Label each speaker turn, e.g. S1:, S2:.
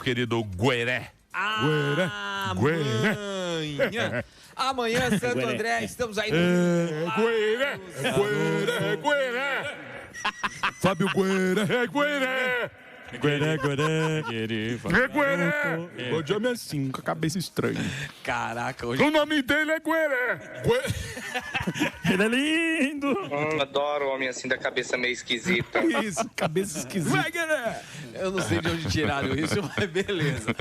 S1: querido Gueré.
S2: Amanhã. Amanhã, Santo André, estamos aí.
S1: Gueré.
S3: Fábio Gueré.
S1: Gueré.
S3: Hoje é assim, com a cabeça estranha.
S2: Caraca, hoje.
S1: O nome dele é Gueré.
S3: Ele é lindo.
S4: Adoro homem assim da cabeça meio esquisita.
S3: Isso, cabeça esquisita.
S2: Eu não sei de onde tiraram isso, mas beleza.